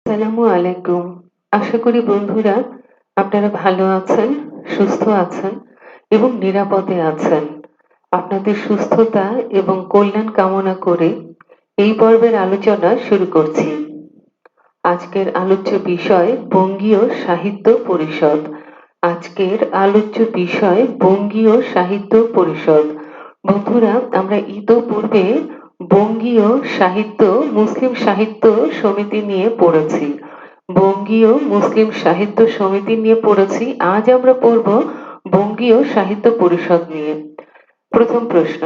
আসসালামু আলাইকুম। আশা করি বন্ধুরা আপনারা ভালো আছেন, সুস্থ আছেন এবং নিরাপদে আছেন। আপনাদের সুস্থতা এবং কল্যাণ কামনা করে এই পর্বের আলোচনা শুরু করছি। আজকের আলোচ্য বিষয় বঙ্গীয় সাহিত্য পরিষদ। আজকের আলোচ্য বিষয় বঙ্গীয় সাহিত্য পরিষদ। বন্ধুরা, আমরা ইতোপূর্বে বঙ্গীয় সাহিত্য মুসলিম সাহিত্য সমিতি নিয়ে পড়েছি। বঙ্গীয় মুসলিম সাহিত্য সমিতি নিয়ে পড়েছি। আজ আমরা পড়ব বঙ্গীয় সাহিত্য পরিষদ নিয়ে। প্রথম প্রশ্ন,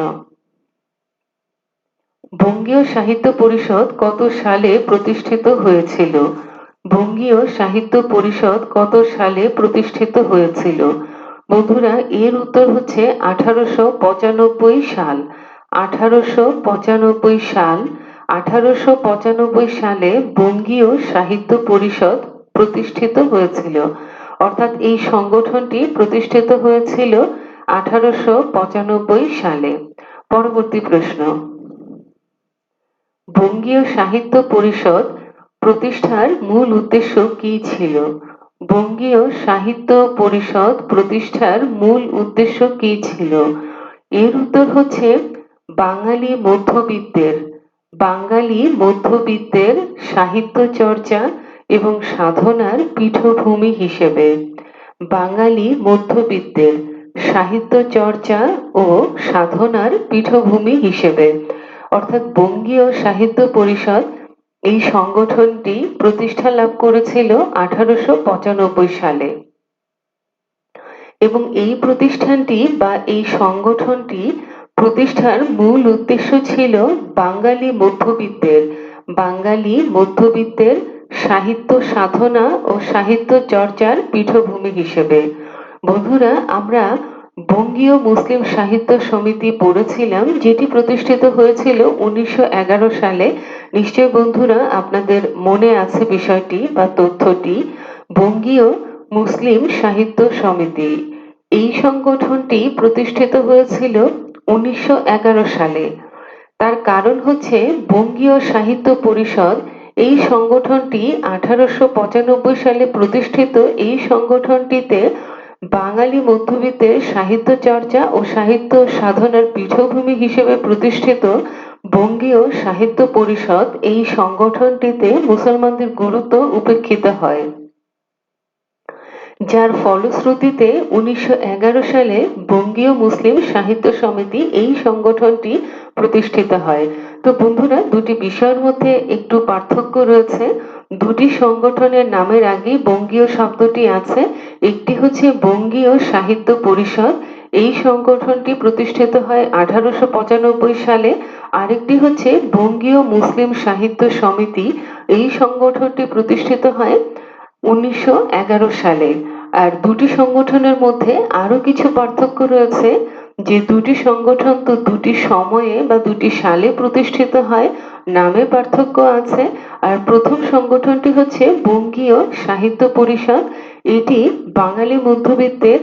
বঙ্গীয় সাহিত্য পরিষদ কত সালে প্রতিষ্ঠিত হয়েছিল? বঙ্গীয় সাহিত্য পরিষদ কত সালে প্রতিষ্ঠিত হয়েছিল? বন্ধুরা, এর উত্তর হচ্ছে 1895 সাল। 1895 সাল। 1895 সালে বঙ্গীয় সাহিত্য পরিষদ প্রতিষ্ঠিত হয়েছিল। অর্থাৎ এই সংগঠনটি প্রতিষ্ঠিত হয়েছিল 1895 সালে। পরবর্তী প্রশ্ন, বঙ্গীয় সাহিত্য পরিষদ প্রতিষ্ঠার মূল উদ্দেশ্য কী ছিল? বঙ্গীয় সাহিত্য পরিষদ প্রতিষ্ঠার মূল উদ্দেশ্য কী ছিল? এর উত্তর হচ্ছে বাঙালি মধ্যবিত্তের সাহিত্য চর্চা এবং সাধনার পীঠভূমি হিসেবে। বাঙালি মধ্যবিত্তের সাহিত্য চর্চা ও সাধনার পীঠভূমি হিসেবে। অর্থাৎ বঙ্গীয় সাহিত্য পরিষদ এই সংগঠনটি প্রতিষ্ঠা লাভ করেছিল 1895 সালে এবং এই প্রতিষ্ঠানটি বা এই সংগঠনটি প্রতিষ্ঠার মূল উদ্দেশ্য ছিল বাঙালি মধ্যবিত্তের সাহিত্য সাধনা ও সাহিত্য চর্চার পীঠভূমি হিসেবে। বন্ধুরা, আমরা বঙ্গীয় মুসলিম সাহিত্য সমিতি পড়েছিলাম, যেটি প্রতিষ্ঠিত হয়েছিল 1911 সালে। নিশ্চয় বন্ধুরা আপনাদের মনে আছে বিষয়টি বা তথ্যটি। বঙ্গীয় মুসলিম সাহিত্য সমিতি এই সংগঠনটি প্রতিষ্ঠিত হয়েছিল 1911 সালে। তার কারণ হচ্ছে বঙ্গীয় সাহিত্য পরিষদ এই সংগঠনটি 1895 সালে প্রতিষ্ঠিত। এই সংগঠনটিতে বাঙালি মধ্যবিত্তের সাহিত্য চর্চা ও সাহিত্য সাধনার পীঠভূমি হিসেবে প্রতিষ্ঠিত বঙ্গীয় সাহিত্য পরিষদ এই সংগঠনটিতে মুসলমানদের গুরুত্ব উপেক্ষিত হয়, যার ফলশ্রুতিতে 1911 সালে বঙ্গীয় মুসলিম সাহিত্য সমিতি এই সংগঠনটি প্রতিষ্ঠিত হয়। তো বন্ধুরা, দুটি বিষয়ের মধ্যে একটু পার্থক্য রয়েছে। দুটি সংগঠনের নামের আগেই বঙ্গীয় শব্দটি আছে। একটি হচ্ছে বঙ্গীয় সাহিত্য পরিষদ, এই সংগঠনটি প্রতিষ্ঠিত হয় 1895 সালে। আরেকটি হচ্ছে বঙ্গীয় মুসলিম সাহিত্য সমিতি, এই সংগঠনটি প্রতিষ্ঠিত হয় 1911 সালে। আর দুটি সংগঠনের মধ্যে আরো কিছু পার্থক্য রয়েছে, যে দুটি সংগঠন তো দুটি সময়ে বা দুটি সালে প্রতিষ্ঠিত হয়, নামে পার্থক্য আছে। আর প্রথম সংগঠনটি হচ্ছে বঙ্গীয় সাহিত্য পরিষদ, এটি বাঙালি মধ্যবিত্তের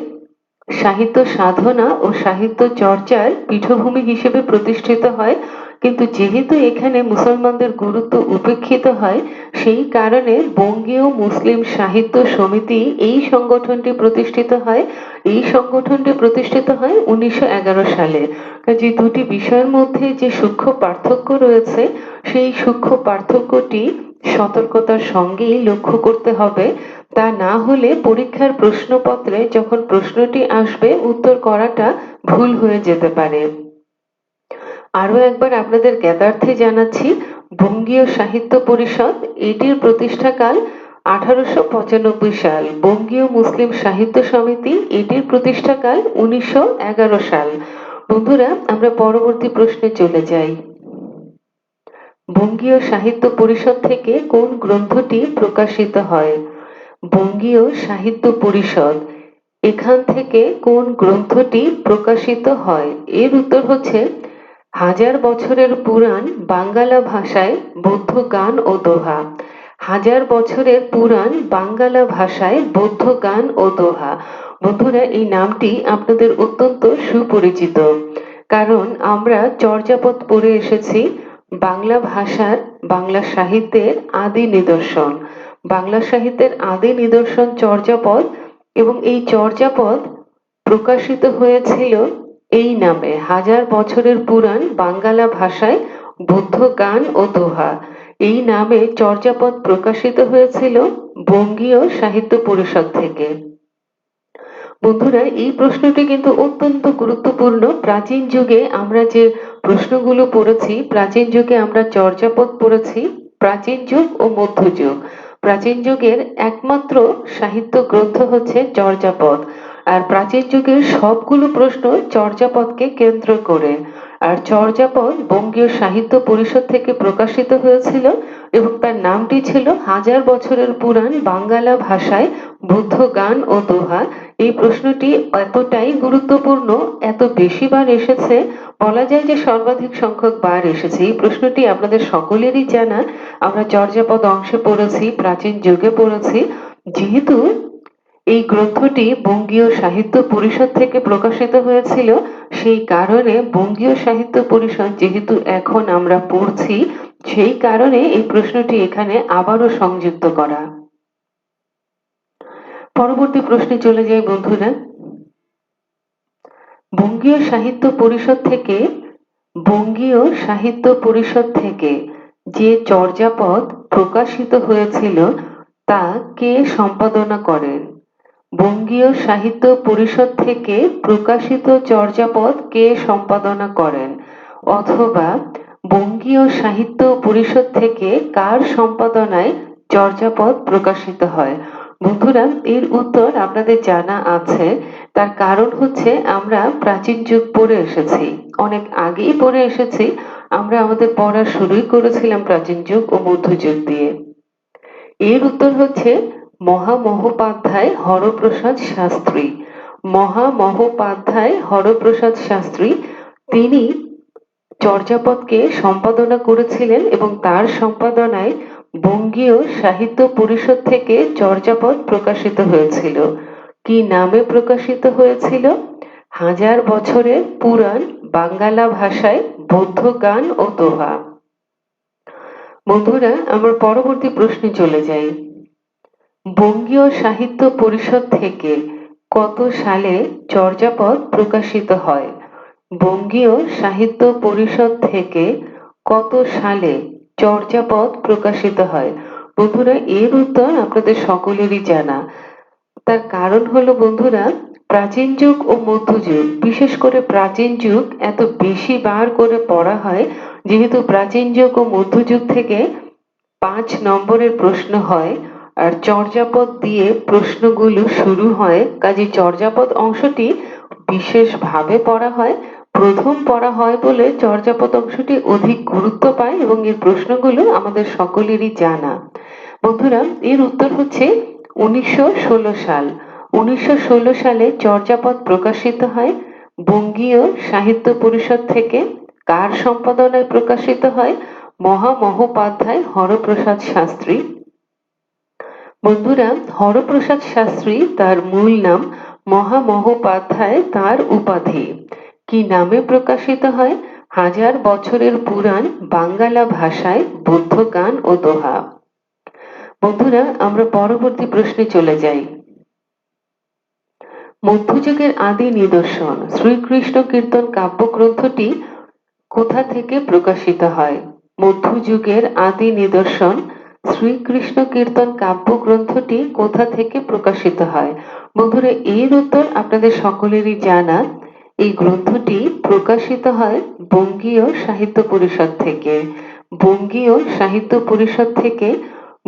সাহিত্য সাধনা ও সাহিত্য চর্চার পীঠভূমি হিসেবে প্রতিষ্ঠিত হয়। কিন্তু যেহেতু এখানে মুসলমানদের গুরুত্ব উপেক্ষিত হয়, সেই কারণে বঙ্গীয় মুসলিম সাহিত্য সমিতি এই সংগঠনটি প্রতিষ্ঠিত হয়। এই সংগঠনটি প্রতিষ্ঠিত হয় 1911 সালে। যে দুটি বিষয়ের মধ্যে যে সূক্ষ্ম পার্থক্য রয়েছে, সেই সূক্ষ্ম পার্থক্যটি সতর্কতার সঙ্গেই লক্ষ্য করতে হবে। তা না হলে পরীক্ষার প্রশ্নপত্রে যখন প্রশ্নটি আসবে, উত্তর করাটা ভুল হয়ে যেতে পারে। আরো একবার আপনাদের জ্ঞাতার্থে জানাচ্ছি, বঙ্গীয় সাহিত্য পরিষদ এটির প্রতিষ্ঠাকাল 1895 সাল। বঙ্গীয় মুসলিম সাহিত্য সমিতি এটির প্রতিষ্ঠাকাল 1911 সাল। বন্ধুরা, আমরা পরবর্তী প্রশ্নে চলে যাই। বঙ্গীয় সাহিত্য পরিষদ থেকে কোন গ্রন্থটি প্রকাশিত হয়? বঙ্গীয় সাহিত্য পরিষদ এখান থেকে কোন গ্রন্থটি প্রকাশিত হয়? এর উত্তর হচ্ছে হাজার বছরের পুরাণ বাঙ্গালা ভাষায় বৌদ্ধ গান ও দোহা। হাজার বছরের পুরাণ বাঙ্গালা ভাষায় বৌদ্ধ গান ও দোহা। বন্ধুরা, এই নামটি আপনাদের অত্যন্ত সুপরিচিত, কারণ আমরা চর্যাপদ পড়ে এসেছি বাংলা ভাষার, বাংলা সাহিত্যের আদি নিদর্শন। বাংলা সাহিত্যের আদি নিদর্শন চর্যাপদ, এবং এই চর্যাপদ প্রকাশিত হয়েছিল এই নামে, হাজার বছরের পুরাণ বাঙ্গালা ভাষায় বুদ্ধ গান ও দোহা। এই নামে চর্যাপদ প্রকাশিত হয়েছিল বঙ্গীয় সাহিত্য পরিষদ থেকে। বন্ধুরা, এই প্রশ্নটি কিন্তু অত্যন্ত গুরুত্বপূর্ণ। প্রাচীন যুগে আমরা যে প্রশ্নগুলো পড়েছি, প্রাচীন যুগে আমরা চর্যাপদ পড়েছি, প্রাচীন যুগ ও মধ্যযুগ। প্রাচীন যুগের একমাত্র সাহিত্য গ্রন্থ হচ্ছে চর্যাপদ, আর প্রাচীন যুগের সবগুলো প্রশ্ন চর্যাপদকে কেন্দ্র করে। আর চর্যাপদ বঙ্গীয় সাহিত্য পরিষদ থেকে প্রকাশিত হয়েছিল এবং তার নামটি ছিল হাজার বছরের পুরাণ বাঙ্গালা ভাষায় বুদ্ধ গান ও দোহা। এই প্রশ্নটি এতটাই গুরুত্বপূর্ণ, এত বেশি বার এসেছে, বলা যায় যে সর্বাধিক সংখ্যক বার এসেছে। এই প্রশ্নটি আপনাদের সকলেরই জানা, আমরা চর্যাপদ অংশে পড়েছি, প্রাচীন যুগে পড়েছি। যেহেতু এই গ্রন্থটি বঙ্গীয় সাহিত্য পরিষদ থেকে প্রকাশিত হয়েছিল, সেই কারণে বঙ্গীয় সাহিত্য পরিষদ যেহেতু এখন আমরা পড়ছি, সেই কারণে এই প্রশ্নটি এখানে আবারও সংযুক্ত করা। পরবর্তী প্রশ্নে চলে যাই বন্ধুরা। বঙ্গীয় সাহিত্য পরিষদ থেকে যে চর্যাপদ প্রকাশিত হয়েছিল তা কে সম্পাদনা করেন? বঙ্গীয় সাহিত্য পরিষদ থেকে প্রকাশিত চর্যাপদ কে সম্পাদনা করেন? অথবা বঙ্গীয় সাহিত্য পরিষদ থেকে কার সম্পাদনায় চর্যাপদ প্রকাশিত হয়? বন্ধুরা, এর উত্তর আপনাদের জানা আছে। তার কারণ হচ্ছে আমরা প্রাচীন যুগ পড়ে এসেছি, অনেক আগেই পড়ে এসেছি। আমরা আমাদের পড়া শুরুই করেছিলাম প্রাচীন যুগ ও মধ্যযুগ দিয়ে। এর উত্তর হচ্ছে মহামহোপাধ্যায় হরপ্রসাদ শাস্ত্রী। মহামহোপাধ্যায় হরপ্রসাদ শাস্ত্রী, তিনি চর্যাপদকে সম্পাদনা করেছিলেন এবং তার সম্পাদনায় বঙ্গীয় সাহিত্য পরিষদ থেকে চর্যাপদ প্রকাশিত হয়েছিল। কি নামে প্রকাশিত হয়েছিল? হাজার বছরের পুরাণ বাঙ্গালা ভাষায় বৌদ্ধ গান ও দোহা। বন্ধুরা, আমরা পরবর্তী প্রশ্নে চলে যাই। বঙ্গীয় সাহিত্য পরিষদ থেকে কত সালে চর্যাপদ প্রকাশিত হয়? বঙ্গীয় সাহিত্য পরিষদ থেকে কত সালে চর্যাপদ প্রকাশিত হয়? বন্ধুরা, এর উত্তর আপনাদের সকলেরই জানা। তার কারণ হলো বন্ধুরা, প্রাচীন যুগ ও মধ্যযুগ, বিশেষ করে প্রাচীন যুগ এত বেশি বার করে পড়া হয় যেহেতু প্রাচীন যুগ ও মধ্যযুগ থেকে 5 নম্বরের প্রশ্ন হয়, আর চর্যাপদ দিয়ে প্রশ্নগুলো শুরু হয়। কাজে চর্যাপদ অংশটি বিশেষভাবে পড়া হয়, প্রথম পড়া হয় বলে চর্যাপদ অংশটি অধিক গুরুত্ব পায় এবং এর প্রশ্নগুলো আমাদের সকলেরই জানা। বন্ধুরা, এর উত্তর হচ্ছে 1916 সাল। 1916 সালে চর্যাপদ প্রকাশিত হয় বঙ্গীয় সাহিত্য পরিষদ থেকে। কার সম্পাদনায় প্রকাশিত হয়? মহামহোপাধ্যায় হরপ্রসাদ শাস্ত্রী। বন্ধুরা, হরপ্রসাদ শাস্ত্রী তার মূল নাম, মহামহোপাধ্যায় তার উপাধি। কি নামে প্রকাশিত হয়? হাজার বছরের পুরাণ বাঙ্গালা ভাষায় বৌদ্ধ গান ও দোহা। বন্ধুরা, আমরা পরবর্তী প্রশ্নে চলে যাই। মধ্যযুগের আদি নিদর্শন শ্রীকৃষ্ণ কীর্তন কাব্যগ্রন্থটি কোথা থেকে প্রকাশিত হয়? মধ্যযুগের আদি নিদর্শন শ্রীকৃষ্ণ কীর্তন কাব্যগ্রন্থটি কোথা থেকে প্রকাশিত হয়? বন্ধুরা, এর উত্তর আপনাদের সকলেরই জানা। এই গ্রন্থটি প্রকাশিত হয় বঙ্গীয় সাহিত্য পরিষদ থেকে। বঙ্গীয় সাহিত্য পরিষদ থেকে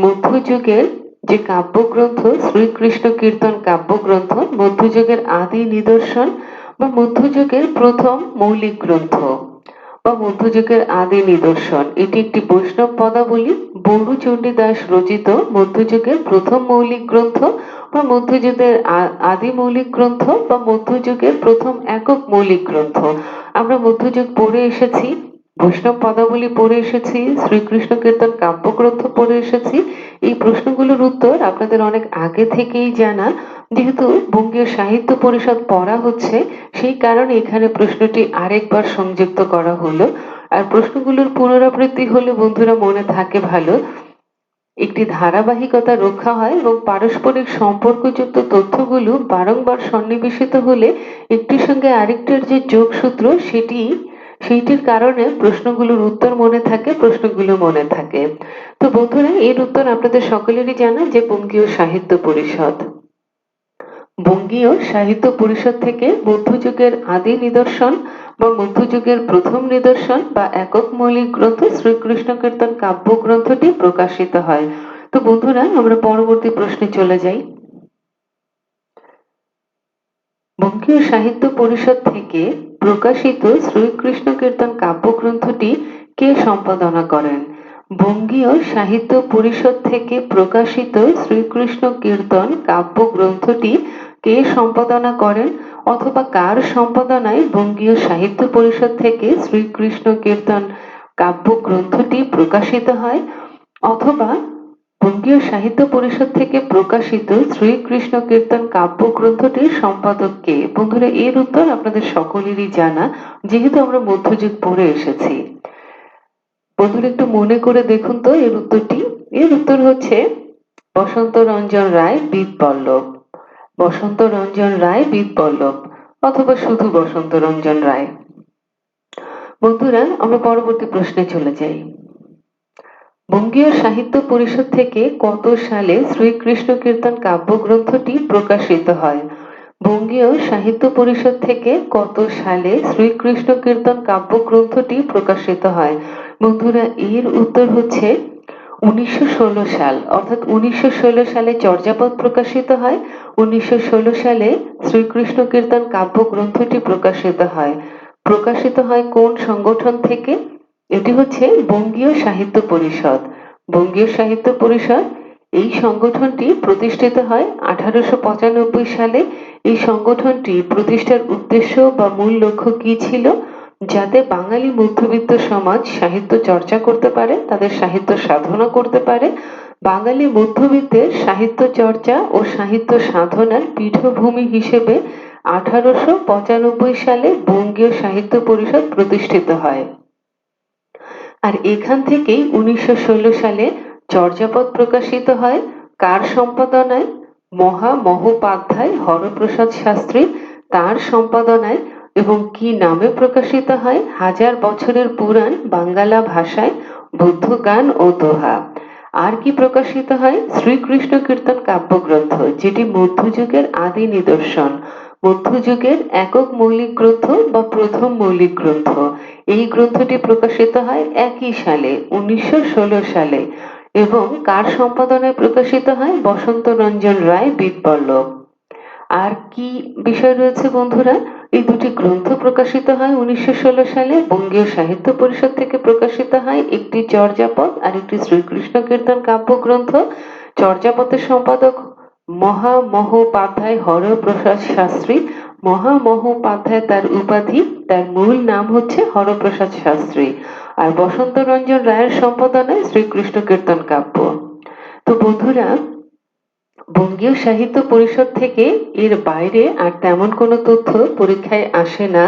মধ্যযুগের যে কাব্যগ্রন্থ শ্রীকৃষ্ণ কীর্তন কাব্যগ্রন্থ মধ্যযুগের আদি নিদর্শন বা মধ্যযুগের প্রথম মৌলিক গ্রন্থ বা মধ্যযুগের আদি নিদর্শন। এটি একটি বৈষ্ণব পদাবলী, বড়ু চণ্ডীদাস রচিত মধ্যযুগের প্রথম মৌলিক গ্রন্থ বা মধ্যযুগের আদি মৌলিক গ্রন্থ বা মধ্যযুগের প্রথম একক মৌলিক গ্রন্থ। আমরা মধ্যযুগ পড়ে এসেছি, বৈষ্ণব পদাবলী পড়ে এসেছি, শ্রীকৃষ্ণ কীর্তন কাব্যগ্রন্থ পড়ে এসেছি। এই প্রশ্নগুলোর উত্তর আপনাদের অনেক আগে থেকেই জানা। যেহেতু বঙ্গীয় সাহিত্য পরিষদ পড়া হচ্ছে, সেই কারণে এখানে প্রশ্নটি আরেকবার সংযুক্ত করা হলো। আর প্রশ্নগুলোর পুনরাবৃত্তি হলে বন্ধুরা মনে থাকে ভালো। একটি ধারাবাহিকতা রক্ষা হয় এবং পারস্পরিক সম্পর্কযুক্ত তথ্যগুলো বারংবার সন্নিবেশিত হলে একটির সঙ্গে আরেকটির যে যোগসূত্র সেইটির কারণে প্রশ্নগুলোর উত্তর মনে থাকে, প্রশ্নগুলো মনে থাকে। তো বন্ধুরা, এর উত্তর আপনাদের সকলেরই জানা যে বঙ্গীয় সাহিত্য পরিষদ। বঙ্গীয় সাহিত্য পরিষদ থেকে মধ্যযুগের আদি নিদর্শন বা মধ্যযুগের প্রথম নিদর্শন বা একক মৌলিক গ্রন্থ শ্রীকৃষ্ণ কীর্তন কাব্য গ্রন্থটি প্রকাশিত হয়। তো বন্ধুরা, আমরা পরবর্তী প্রশ্নে চলে যাই। বঙ্গীয় সাহিত্য পরিষদ থেকে প্রকাশিত শ্রীকৃষ্ণ কীর্তন কাব্যগ্রন্থটি কে সম্পাদনা করেন? বঙ্গীয় সাহিত্য পরিষদ থেকে প্রকাশিত শ্রীকৃষ্ণ কীর্তন কাব্যগ্রন্থটি কে সম্পাদনা করেন অথবা কার সম্পাদনায় বঙ্গীয় সাহিত্য পরিষদ থেকে শ্রীকৃষ্ণ কীর্তন কাব্যগ্রন্থটি প্রকাশিত হয় অথবা বঙ্গীয় সাহিত্য পরিষদ থেকে প্রকাশিত শ্রীকৃষ্ণ কীর্তন কাব্যগ্রন্থটির সম্পাদক কে? বন্ধুরা, এর উত্তর আপনাদের সকলেরই জানা, যেহেতু আমরা মধ্যযুগ পড়ে এসেছি। বন্ধুরা, একটু মনে করে দেখুন তো এর উত্তরটি। এর উত্তর হচ্ছে বসন্ত রঞ্জন রায় বিদবল্লভ। বসন্ত রঞ্জন রায় বিদবল্লভ অথবা শুধু বসন্ত রঞ্জন রায়। বন্ধুরা, আমরা পরবর্তী প্রশ্নে চলে যাই। বঙ্গীয় সাহিত্য পরিষদ থেকে কত সালে শ্রীকৃষ্ণ কীর্তন কাব্যগ্রন্থটি প্রকাশিত হয়? বঙ্গীয় সাহিত্য পরিষদ থেকে কত সালে শ্রীকৃষ্ণ কীর্তন কাব্যগ্রন্থটি প্রকাশিত হয়? বন্ধুরা, এর উত্তর হচ্ছে 1916 সাল, অর্থাৎ 1916 সালে চর্যাপদ প্রকাশিত হয়। 1916 সালে শ্রীকৃষ্ণ কীর্তন কাব্যগ্রন্থটি প্রকাশিত হয়। প্রকাশিত হয় কোন সংগঠন থেকে? এটি হচ্ছে বঙ্গীয় সাহিত্য পরিষদ। বঙ্গীয় সাহিত্য পরিষদ এই সংগঠনটি প্রতিষ্ঠিত হয় 1895 সালে। এই সংগঠনটি প্রতিষ্ঠার উদ্দেশ্য বা মূল লক্ষ্য কি ছিল? যাতে বাঙালি মধ্যবিত্ত সমাজ সাহিত্য চর্চা করতে পারে, তাদের সাহিত্য সাধনা করতে পারে। বাঙালি মধ্যবিত্তের সাহিত্য চর্চা ও সাহিত্য সাধনার পীঠভূমি হিসেবে 1895 সালে বঙ্গীয় সাহিত্য পরিষদ প্রতিষ্ঠিত হয়। আর এখান থেকেই 1916 সালে চর্যাপদ প্রকাশিত হয়। কার সম্পাদনায়? মহামহোপাধ্যায় হরপ্রসাদ শাস্ত্রী, তার সম্পাদনায়। এবং কি নামে প্রকাশিত হয়? 1000 বছরের পুরাণ বাঙ্গালা ভাষায় বৌদ্ধ গান ও দোহা। আর কি প্রকাশিত হয়? শ্রীকৃষ্ণ কীর্তন কাব্যগ্রন্থ, যেটি মধ্যযুগের আদি নিদর্শন, মধ্যযুগের একক মৌলিক গ্রন্থ বা প্রথম মৌলিক গ্রন্থ। এই গ্রন্থটি প্রকাশিত হয় একই সালে, 1916 সালে। এবং কার সম্পাদনায় প্রকাশিত হয়? বসন্ত রঞ্জন রায় বিদবল্লভ। আর কি বিষয় রয়েছে বন্ধুরা? এই দুটি গ্রন্থ প্রকাশিত হয় 1916 সালে। বঙ্গীয় সাহিত্য পরিষদ থেকে প্রকাশিত হয় একটি চর্যাপদ আর একটি শ্রীকৃষ্ণ কীর্তন কাব্যগ্রন্থ। চর্যাপদের সম্পাদক মহামহোপাধ্যায় হরপ্রসাদ শাস্ত্রী। মহামহোপাধ্যায় তার উপাধি, তার মূল নাম হচ্ছে হরপ্রসাদ শাস্ত্রী। আর বসন্ত রঞ্জন রায়ের সম্পাদনায় শ্রীকৃষ্ণ কীর্তন কাব্য। তো বন্ধুরা, বঙ্গীয় সাহিত্য পরিষদ থেকে এর বাইরে আর তেমন কোনো তথ্য পরীক্ষায় আসে না।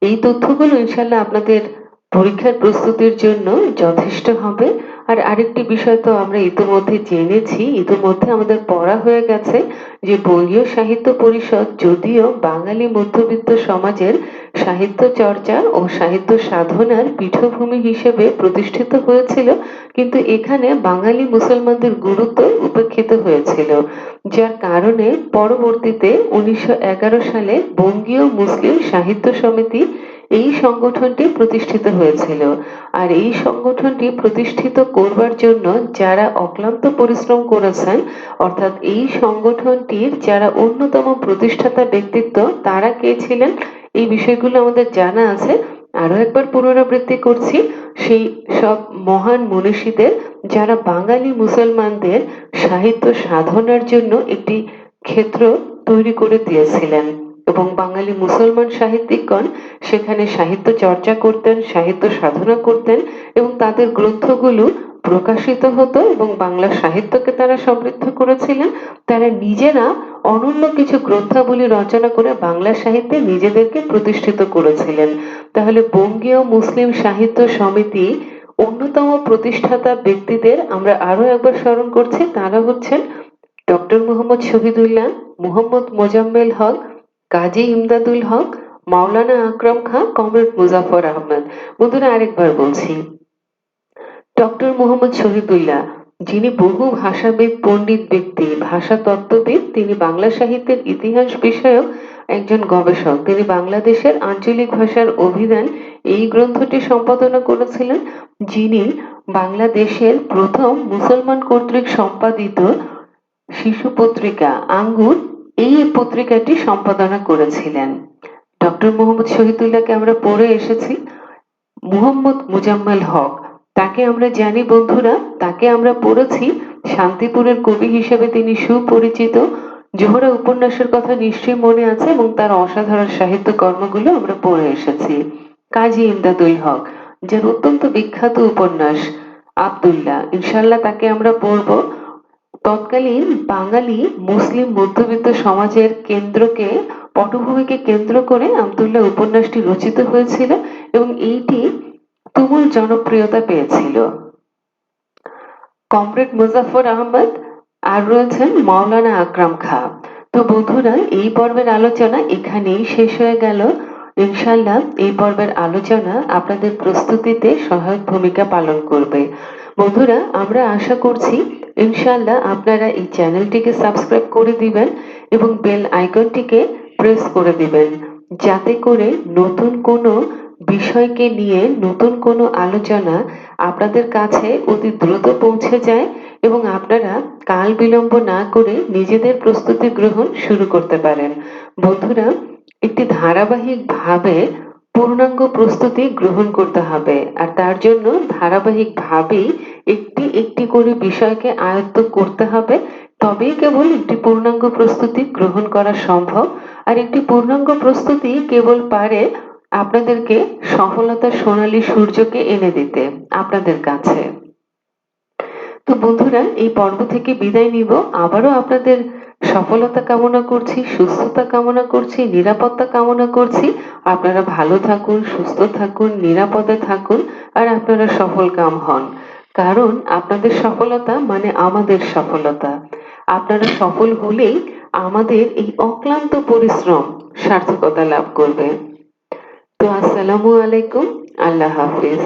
এই তথ্যগুলো ইনশাল্লাহ আপনাদের পরীক্ষার প্রস্তুতির জন্য যথেষ্ট হবে। আর আরেকটি বিষয় তো আমরা ইতিমধ্যে জেনেছি, ইতিমধ্যে আমাদের পড়া হয়ে গেছে যে বঙ্গীয় সাহিত্য পরিষদ যদিও বাঙালি মধ্যবিত্ত সমাজের সাহিত্য চর্চা ও সাহিত্য সাধনার পীঠভূমি হিসেবে প্রতিষ্ঠিত হয়েছিল, কিন্তু এখানে বাঙালি মুসলমানদের গুরুত্ব উপেক্ষিত হয়েছিল, যার কারণে পরবর্তীতে 1911 সালে বঙ্গীয় মুসলিম সাহিত্য সমিতি এই সংগঠনটি প্রতিষ্ঠিত হয়েছিল। আর এই সংগঠনটি প্রতিষ্ঠিত করবার জন্য যারা অক্লান্ত পরিশ্রম করেছেন, অর্থাৎ এই সংগঠনটির যারা অন্যতম প্রতিষ্ঠাতা ব্যক্তিত্ব, তারা কে ছিলেন এই বিষয়গুলো আমাদের জানা আছে। আরো একবার পুনরাবৃত্তি করছি, সেই সব মহান মনীষীদের যারা বাঙালি মুসলমানদের সাহিত্য সাধনার জন্য একটি ক্ষেত্র তৈরি করে দিয়েছিলেন এবং বাঙালি মুসলমান সাহিত্যিকগণ সেখানে সাহিত্য চর্চা করতেন, সাহিত্য সাধনা করতেন এবং তাদের গ্রন্থগুলো প্রকাশিত হতো এবং বাংলা সাহিত্যকে তারা সমৃদ্ধ করেছিলেন। তারা নিজেরা অনন্য কিছু গ্রন্থাবলী রচনা করে বাংলা সাহিত্যে নিজেদেরকে প্রতিষ্ঠিত করেছিলেন। তাহলে বঙ্গীয় মুসলিম সাহিত্য সমিতি অন্যতম প্রতিষ্ঠাতা ব্যক্তিদের আমরা আরো একবার স্মরণ করছি। তারা হচ্ছেন ডক্টর মোহাম্মদ শহীদুল্লাহ, মোহাম্মদ মোজাম্মেল হক, কাজী ইমদাদুল হক, মাওলানা আকরাম খাঁ, কমরেড মুজাফর আহমদ। বন্ধুরা আরেকবার বলছি, ডক্টর মোহাম্মদ শহীদুল্লাহ, যিনি বহু ভাষাবিদ পণ্ডিত ব্যক্তি, ভাষা তত্ত্ববিদ, তিনি বাংলা সাহিত্যের ইতিহাস বিষয়ক একজন গবেষক। তিনি বাংলাদেশের আঞ্চলিক ভাষার অভিধান এই গ্রন্থটি সম্পাদনা করেছিলেন, যিনি বাংলাদেশের প্রথম মুসলমান কর্তৃক সম্পাদিত শিশু পত্রিকা আঙ্গুর এই পত্রিকাটি সম্পাদনা করেছিলেন। ডক্টর মোহাম্মদ শহীদুল্লাহকে আমরা পড়ে এসেছি। মুহাম্মদ মুজাম্মেল হক, তাকে আমরা জানি বন্ধুরা, তাকে আমরা পড়েছি, শান্তিপুরের কবি হিসেবে তিনি সুপরিচিত। জোহরা উপন্যাসের কথা নিশ্চয়ই মনে আছে এবং তার অসাধারণ সাহিত্য কর্মগুলো আমরা পড়ে এসেছি। কাজী ইমদাদুল হক, যার অত্যন্ত বিখ্যাত উপন্যাস আব্দুল্লাহ, ইনশাল্লাহ তাকে আমরা পড়ব। তৎকালীন বাঙালি মুসলিম মধ্যবিত্ত সমাজের কেন্দ্রকে, পটভূমিকে কেন্দ্র করে আব্দুল্লাহ উপন্যাসটি রচিত হয়েছিল এবং এইটি তুমুল জনপ্রিয়তা পেয়েছিল। কমরেড মুজাফর আহমদ, আর রয়েছেন মাওলানা আকরাম খাঁ। তো বন্ধুরা, এই পর্বের আলোচনা এখানেই শেষ হয়ে গেল। ইনশাল্লাহ এই পর্বের আলোচনা আপনাদের প্রস্তুতিতে সহায়ক ভূমিকা পালন করবে। বন্ধুরা, আমরা আশা করছি ইনশাল্লাহ আপনারা এই চ্যানেলটিকে সাবস্ক্রাইব করে দিবেন এবং বেল আইকনটিকে প্রেস করে দিবেন, যাতে করে নতুন কোনো বিষয়কে নিয়ে নতুন কোনো আলোচনা আপনাদের কাছে অতি দ্রুত পৌঁছে যায় এবং আপনারা কাল বিলম্ব না করে নিজেদের প্রস্তুতি গ্রহণ শুরু করতে পারেন। বন্ধুরা, একটি ধারাবাহিক ভাবে পূর্ণাঙ্গ প্রস্তুতি গ্রহণ করতে হবে, আর তার জন্য ধারাবাহিক ভাবেই একটি একটি করে বিষয়কে আয়ত্ত করতে হবে। তবেই কেবল একটি পূর্ণাঙ্গ প্রস্তুতি গ্রহণ করা সম্ভব। আর একটি পূর্ণাঙ্গ প্রস্তুতি কেবল পারে আপনাদেরকে সফলতার সোনালী সূর্যকে এনে দিতে আপনাদের কাছে। তো বন্ধুরা, এই পর্ব থেকে বিদায় নিব। আবারও আপনাদের সফলতা কামনা করছি, সুস্থতা কামনা করছি, নিরাপত্তা কামনা করছি। আপনারা ভালো থাকুন, সুস্থ থাকুন, নিরাপদে থাকুন, আর আপনারা সফল কাম হন। কারণ আপনাদের সফলতা মানে আমাদের সফলতা। আপনারা সফল হলেই আমাদের এই অক্লান্ত পরিশ্রম সার্থকতা লাভ করবে। তো আসসালামু আলাইকুম, আল্লাহ হাফিজ।